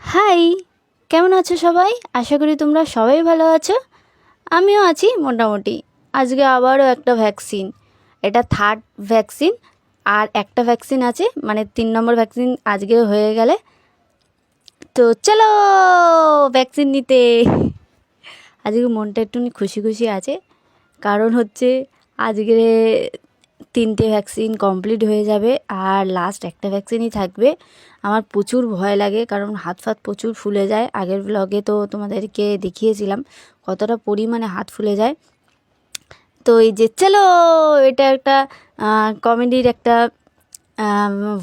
High, কেমন আছো সবাই? আশা করি তোমরা সবাই ভালো আছো। আমিও আছি মোটামুটি। আজকে আবারও একটা ভ্যাকসিন, এটা থার্ড ভ্যাকসিন, আর একটা ভ্যাকসিন আছে, মানে 3 নম্বর ভ্যাকসিন আজকে হয়ে গেলে তো চলো ভ্যাকসিন নিতে। আজকে মনটা একটুখানি খুশি খুশি আছে, কারণ হচ্ছে আজকে 3টে ভ্যাকসিন কমপ্লিট হয়ে যাবে আর লাস্ট একটা ভ্যাকসিনই থাকবে। আমার প্রচুর ভয় লাগে, কারণ হাত ফাত প্রচুর ফুলে যায়। আগের ব্লগে তো তোমাদেরকে দেখিয়েছিলাম কতটা পরিমাণে হাত ফুলে যায়। তো এই যে চলো, এটা একটা কমেডির একটা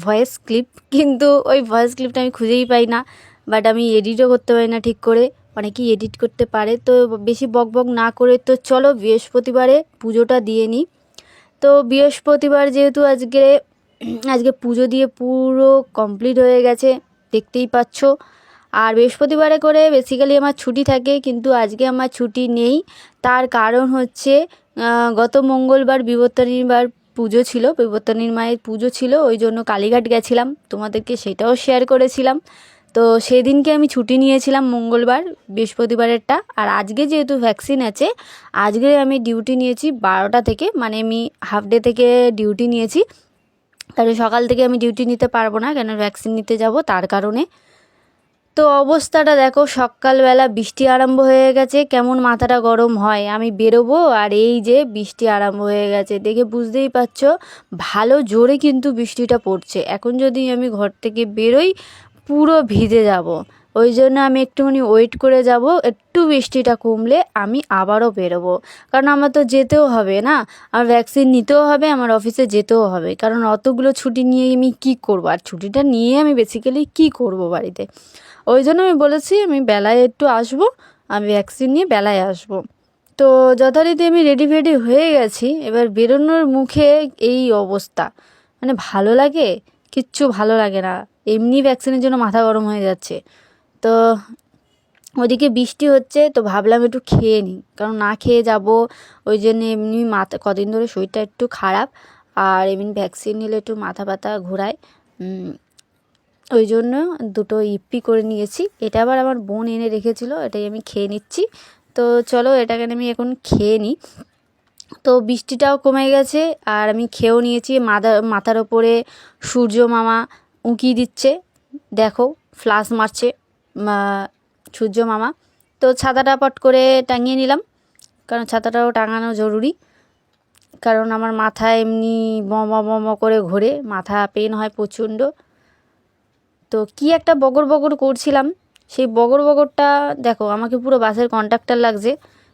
ভয়েস ক্লিপ, কিন্তু ওই ভয়েস ক্লিপটা আমি খুঁজেই পাই না, বাট আমি এডিটও করতে পারি না ঠিক করে। অনেকেই এডিট করতে পারে, তো বেশি বক বক না করে তো চলো বৃহস্পতিবারে পুজোটা দিয়ে নিই। তো বৃহস্পতিবার যেহেতু আজকে পুজো দিয়ে পুরো কমপ্লিট হয়ে গেছে, দেখতেই পাচ্ছ। আর বৃহস্পতিবারে করে বেসিক্যালি আমার ছুটি থাকে, কিন্তু আজকে আমার ছুটি নেই। তার কারণ হচ্ছে গত মঙ্গলবার বিবর্তনীবার পুজো ছিল, বিবর্তনীর মায়ের পুজো ছিল, ওই জন্য কালীঘাট গেছিলাম, তোমাদেরকে সেটাও শেয়ার করেছিলাম। তো সেদিনকে আমি ছুটি নিয়েছিলাম মঙ্গলবার, বৃহস্পতিবারেরটা। আর আজকে যেহেতু ভ্যাকসিন আছে, আজকে আমি ডিউটি নিয়েছি 12টা থেকে, মানে আমি হাফ ডে থেকে ডিউটি নিয়েছি। কারণ সকাল থেকে আমি ডিউটি নিতে পারবো না, কেন ভ্যাকসিন নিতে যাব তার কারণে। তো অবস্থাটা দেখো, সকালবেলা বৃষ্টি আরম্ভ হয়ে গেছে, কেমন মাথাটা গরম হয়। আমি বেরোবো আর এই যে বৃষ্টি আরম্ভ হয়ে গেছে, দেখে বুঝতেই পারছো ভালো জোরে কিন্তু বৃষ্টিটা পড়ছে। এখন যদি আমি ঘর থেকে বেরোই পুরো ভিজে যাব, ওই জন্য আমি একটুখানি ওয়েট করে যাব, একটু বৃষ্টিটা কমলে আমি আবারও বেরোবো। কারণ আমার তো যেতেও হবে না, আমার ভ্যাকসিন নিতেও হবে, আমার অফিসে যেতেও হবে। কারণ অতগুলো ছুটি নিয়ে আমি কী করবো, আর ছুটিটা নিয়ে আমি বেসিক্যালি কী করবো বাড়িতে। ওই জন্য আমি বলেছি আমি বেলায় একটু আসবো, আমি ভ্যাকসিন নিয়ে বেলায় আসবো। তো যথারীতি আমি রেডি ফেডি হয়ে গেছি, এবার বেরোনোর মুখে এই অবস্থা, মানে ভালো লাগে? কিচ্ছু ভালো লাগে না, এমনি ভ্যাকসিনের জন্য মাথা গরম হয়ে যাচ্ছে। তো ওদিকে বৃষ্টি হচ্ছে, তো ভাবলাম একটু খেয়ে নিই, কারণ না খেয়ে যাব। ওই জন্য এমনি মাথা, কদিন ধরে শরীরটা একটু খারাপ, আর এমনি ভ্যাকসিন নিলে একটু মাথা ব্যথা ঘোরায়, ওই জন্য দুটো ইপ্পি করে নিয়েছি। এটা আবার আমার বোন এনে রেখেছিলো, এটাই আমি খেয়ে নিচ্ছি। তো চলো এটাকে আমি এখন খেয়ে নিই। তো বৃষ্টিটাও কমে গেছে আর আমি খেয়েও নিয়েছি। মাথার ওপরে সূর্য মামা উঁকি দিচ্ছে, দেখো ফ্লাশ মারছে সূর্য মামা। তো ছাতাটা পট করে টাঙিয়ে নিলাম, কারণ ছাতাটাও টাঙানো জরুরি, কারণ আমার মাথা এমনি বম করে ঘোরে, মাথা পেন হয় প্রচণ্ড। তো কি একটা বগর বগর করছিলাম, সেই বগর বগরটা দেখো, আমাকে পুরো বাসের কন্ডাক্টর লাগছে।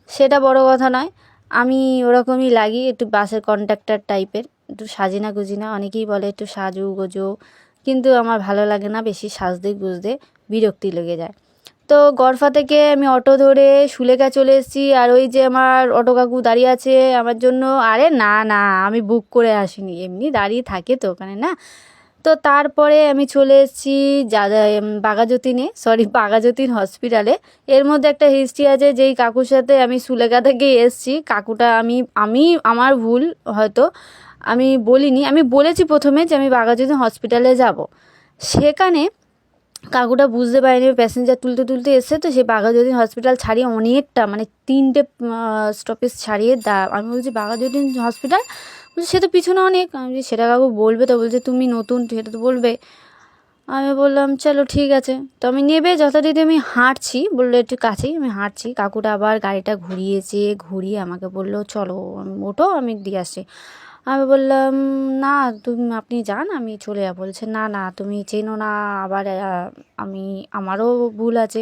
সেটা বড় কথা নয়, আমি ওরকমই লাগি, একটু বাসের কন্ডাক্টর টাইপের, একটু সাজিনা গুজিনা, অনেকেই বলে একটু সাজু গোজো, কিন্তু আমার ভালো লাগে না বেশি সাজতে গুজতে, বিরক্তি লেগে যায়। তো গড়ফা থেকে আমি অটো ধরে সুলেখা চলে এসেছি। আর ওই যে আমার অটো কাকু দাঁড়িয়ে আছে আমার জন্য, আরে না না, আমি বুক করে আসিনি, এমনি দাঁড়িয়ে থাকে তো ওখানে না। তো তারপরে আমি চলে এসেছি বাঘাযতীন হসপিটালে। এর মধ্যে একটা হিস্ট্রি আছে, যেই কাকুর সাথে আমি সুলেখা থেকে এসেছি, কাকুটা আমি আমার ভুল হয়তো, আমি বলিনি, আমি বলেছি প্রথমে যে আমি বাঘাযতীন হসপিটালে যাব। সেখানে কাকুটা বুঝতে পারেনি, প্যাসেঞ্জার তুলতে তুলতে এসে, তো সে বাঘাযতীন হসপিটাল ছাড়িয়ে অনেকটা, মানে 3টে স্টপেজ ছাড়িয়ে আমি বলছি বাঘাযতীন হসপিটাল, বলছি সে তো পিছনে অনেক। আমি বলছি সেটা কাকু বলবে তো, বলছে তুমি নতুন সেটা তো বলবে। আমি বললাম চলো ঠিক আছে। তো আমি নেবে যথারীতি আমি হাঁটছি, বললো একটু কাছেই, আমি হাঁটছি, কাকুটা আবার গাড়িটা ঘুরিয়ে আমাকে বললো চলো, আমি ওঠো, আমি দিয়ে আসছি। আমি বললাম না, আপনি যান, আমি চলে যাবো। বলছে না না, তুমি চেনো না, আবার আমারও ভুল আছে।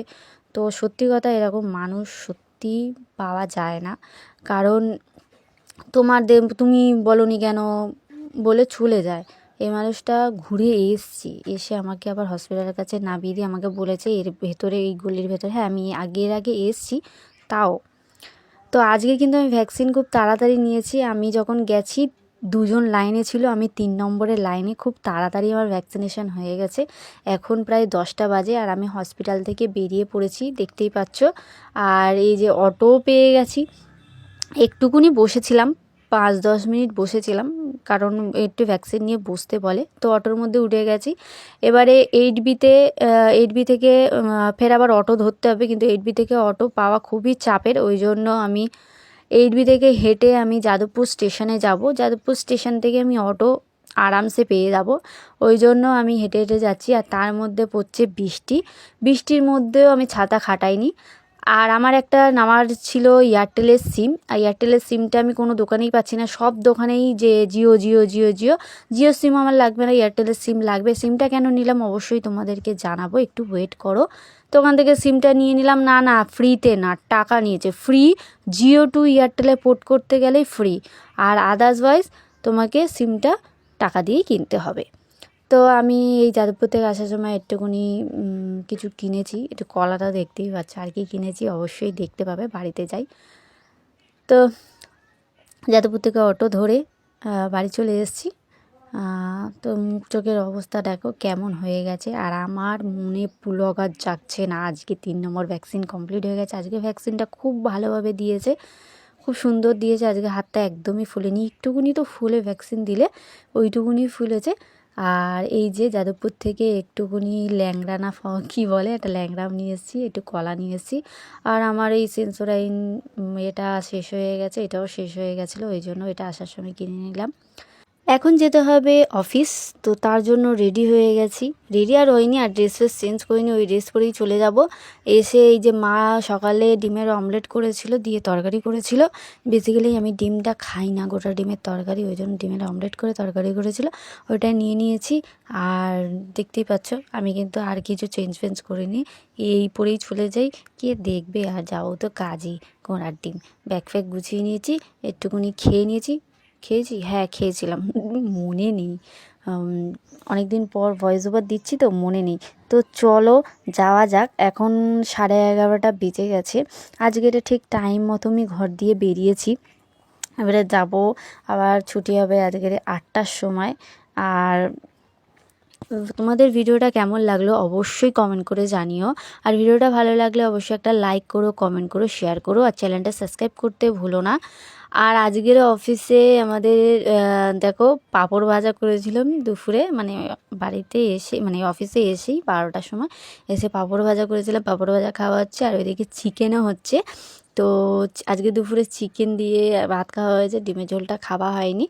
তো সত্যি কথা, এরকম মানুষ সত্যি পাওয়া যায় না, কারণ তুমি বলোনি কেন বলে চলে যায়। এই মানুষটা ঘুরে এসে আমাকে আবার হসপিটালের কাছে নামিয়ে দিয়ে আমাকে বলেছে এর ভেতরে, এই গলির ভেতরে। হ্যাঁ, আমি আগে এসেছি তাও। তো আজকে কিন্তু আমি ভ্যাকসিন খুব তাড়াতাড়ি নিয়েছি। আমি যখন গেছি 2জন লাইনে ছিল, আমি 3 নম্বরের লাইনে, খুব তাড়াতাড়ি আমার ভ্যাকসিনেশন হয়ে গেছে। এখন প্রায় 10টা বাজে আর আমি হসপিটাল থেকে বেরিয়ে পড়েছি, দেখতেই পাচ্ছ। আর এই যে অটোও পেয়ে গেছি, একটুকুনি বসেছিলাম 5-10 মিনিট বসেছিলাম, কারণ একটু ভ্যাকসিন নিয়ে বসতে বলে। তো অটোর মধ্যে উঠে গেছি। এবারে 8B-তে 8B থেকে ফের আবার অটো ধরতে হবে, কিন্তু 8B থেকে অটো পাওয়া খুবই চাপের। ওই জন্য আমি 8B থেকে হেঁটে আমি যাদবপুর স্টেশনে যাব। যাদবপুর স্টেশন থেকে আমি অটো আরামসে পেয়ে যাব। ওই জন্য আমি হেঁটে হেঁটে যাচ্ছি। আর তার মধ্যে পড়ছে বৃষ্টি। বৃষ্টির মধ্যেও আমি ছাতা খাটাইনি। আর আমার একটা নেওয়ার ছিল এয়ারটেলের সিম। আর এয়ারটেলের সিমটা আমি কোনো দোকানেই পাচ্ছি না, সব দোকানেই যে জিও জিও জিও জিও জিও সিম আমার লাগবে না, এয়ারটেলের সিম লাগবে। সিমটা কেন নিলাম অবশ্যই তোমাদেরকে জানাবো, একটু ওয়েট করো। তো ওখান থেকে সিমটা নিয়ে নিলাম। না না, ফ্রিতে না, টাকা নিয়েছে। ফ্রি, জিও টু এয়ারটেলে পোর্ট করতে গেলেই ফ্রি, আর আদারওয়াইজ তোমাকে সিমটা টাকা দিয়েই কিনতে হবে। তো আমি এই যাদবপুর থেকে আসার সময় একটুখানি কিছু কিনেছি, একটু কলাটা দেখতেই পাচ্ছ। আর কি কিনেছি অবশ্যই দেখতে পাবে, বাড়িতে যাই। তো যাদবপুর থেকে অটো ধরে বাড়ি চলে এসেছি। তো মুখ চোখের অবস্থা দেখো কেমন হয়ে গেছে। আর আমার মনে পুলক জাগছে না। আজকে 3 নম্বর ভ্যাকসিন কমপ্লিট হয়ে গেছে। আজকে ভ্যাকসিনটা খুব ভালোভাবে দিয়েছে, খুব সুন্দর দিয়েছে। আজকে হাতটা একদমই ফুলেনি, একটুকুনি তো ফুলে ভ্যাকসিন দিলে ওইটুকুনি ফুলেছে। আর এই যে যাদবপুর থেকে একটুকুনি ল্যাংড়া না কী বলে, একটা ল্যাংড়াম নিয়ে এসেছি, একটু কলা নিয়ে এসেছি। আর আমার এই সেন্সোডাইন এটা শেষ হয়ে গেছে, এটাও শেষ হয়ে গেছিলো, ওই জন্য এটা আসার সময় কিনে নিলাম। এখন যেতে হবে অফিস, তো তার জন্য রেডি হয়ে গেছি। রেডি আর হয়নি, আর ড্রেস ফ্রেস চেঞ্জ করিনি, ওই ড্রেস পরেই চলে যাব। এসে এই যে মা সকালে ডিমের অমলেট করেছিল, দিয়ে তরকারি করেছিল। বেসিক্যালি আমি ডিমটা খাই না, গোটা ডিমের তরকারি, ওই জন্য ডিমের অমলেট করে তরকারি করেছিল, ওইটা নিয়ে নিয়েছি। আর দেখতেই পাচ্ছ আমি কিন্তু আর কিছু চেঞ্জ ফেঞ্জ করিনি, এই পরেই চলে যাই। কে দেখবে, আর যাও তো কাজই, ঘোড়ার ডিম। ব্যাগ ফ্যাগ গুছিয়ে নিয়েছি, একটুকুনি খেয়ে নিয়েছি। খেয়েছি, হ্যাঁ খেয়েছিলাম, মনে নেই। অনেক দিন পর ভয়েস ওভার দিচ্ছি তো মনে নেই। তো চলো যাওয়া যাক। এখন 11:30 বেজে গেছে। আজকে এটা ঠিক টাইম মতো আমি ঘর দিয়ে বেরিয়েছি। এবারে যাব, আবার ছুটি হবে আজকের 8টার সময়। আর তোমাদের ভিডিওটা কেমন লাগলো অবশ্যই কমেন্ট করে জানিও। আর ভিডিওটা ভালো লাগলে অবশ্যই একটা লাইক করো, কমেন্ট করো, শেয়ার করো, আর চ্যানেলটা সাবস্ক্রাইব করতে ভুলো না। আর আজকের অফিসে আমাদের দেখো পাঁপড় ভাজা করেছিলাম দুপুরে, মানে বাড়িতে এসে, মানে অফিসে এসেই 12টার সময় এসে পাঁপড় ভাজা করেছিলাম। পাঁপড় ভাজা খাওয়া হচ্ছে, আর ওইদিকে চিকেনও হচ্ছে। তো আজকে দুপুরে চিকেন দিয়ে ভাত খাওয়া হয়েছে, ডিমের ঝোলটা খাওয়া হয়নি।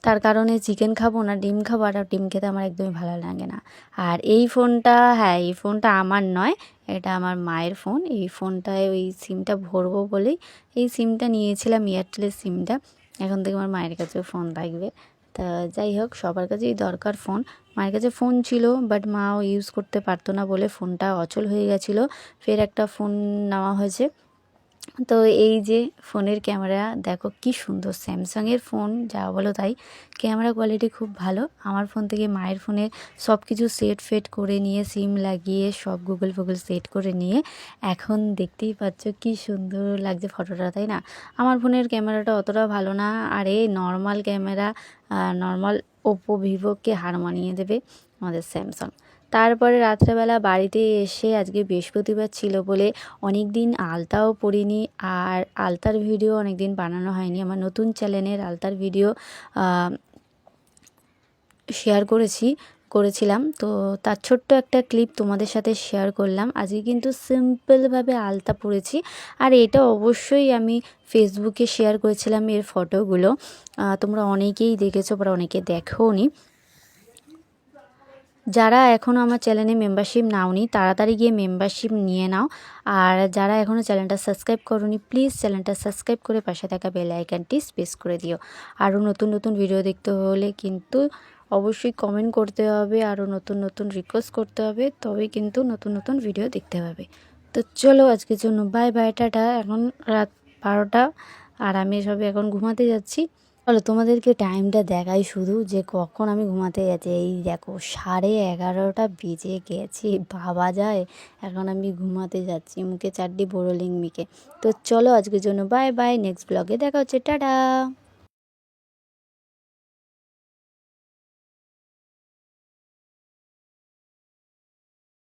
তার কারণে চিকেন খাবো না, ডিম খাবো। আর ডিম খেতে আমার একদমই ভালো লাগে না। আর এই ফোনটা, হ্যাঁ এই ফোনটা আমার নয়, এটা আমার মায়ের ফোন। এই ফোনটায় ওই সিমটা ভরবো বলেই এই সিমটা নিয়েছিলাম, এয়ারটেলের সিমটা। এখন থেকে আমার মায়ের কাছেও ফোন থাকবে। তা যাই হোক, সবার কাছেই দরকার ফোন। মায়ের কাছে ফোন ছিল, বাট মাও ইউজ করতে পারতো না বলে ফোনটা অচল হয়ে গেছিলো। ফের একটা ফোন নেওয়া হয়েছে। তো এই যে ফোনের ক্যামেরা দেখো কি সুন্দর, স্যামসাংয়ের ফোন যা বলো তাই, ক্যামেরা কোয়ালিটি খুব ভালো। আমার ফোন থেকে মায়ের ফোনে সব কিছু সেট ফেট করে নিয়ে, সিম লাগিয়ে সব গুগল ফুগল সেট করে নিয়ে এখন দেখতেই পাচ্ছ কি সুন্দর লাগছে ফটোটা, তাই না? আমার ফোনের ক্যামেরাটা অতটা ভালো না, আর এই নর্মাল ক্যামেরা, নর্মাল ওপো ভিভোকে হার মানিয়ে দেবে আমাদের স্যামসাং। তারপরে রাত্রেবেলা বাড়িতে এসে, আজকে বৃহস্পতিবার ছিল বলে অনেক দিন আলতাও পরিনি, আর আলতার ভিডিও অনেক দিন বানানো হয়নি। আমার নতুন চ্যানেলের আলতার ভিডিও শেয়ার করেছিলাম, তো তার ছোট্ট একটা ক্লিপ তোমাদের সাথে শেয়ার করলাম। আজকে কিন্তু সিম্পলভাবে আলতা পরেছি, আর এটা অবশ্যই আমি ফেসবুকে শেয়ার করেছিলাম এর ফটোগুলো। তোমরা অনেকেই দেখেছো, বা অনেকে দেখোনি। যারা এখনও আমার চ্যানেলে মেম্বারশিপ নাওনি তাড়াতাড়ি গিয়ে মেম্বারশিপ নিয়ে নাও। আর যারা এখনও চ্যানেলটা সাবস্ক্রাইব করোনি প্লিজ চ্যানেলটা সাবস্ক্রাইব করে পাশে থাকা বেল আইকনটি প্রেস করে দিও। আরও নতুন নতুন ভিডিও দেখতে হলে কিন্তু অবশ্যই কমেন্ট করতে হবে, আরও নতুন নতুন রিকোয়েস্ট করতে হবে, তবেই কিন্তু নতুন নতুন ভিডিও দেখতে পাবে। তো চলো আজকের জন্য বাই বাই, টাটা। এখন রাত 12টা, আর আমি সবে এখন ঘুমাতে যাচ্ছি। চলো তোমাদেরকে টাইমটা দেখাই শুধু, যে কখন আমি ঘুমাতে যাচ্ছি। এই দেখো 11:30 বেজে গেছে, ভাবা যায়। এখন আমি ঘুমাতে যাচ্ছি, মুখে চারটি বোরোলিং মিকে। তো চলো আজকের জন্য বাই বাই, নেক্সট ব্লগে দেখা হচ্ছে, টাটা।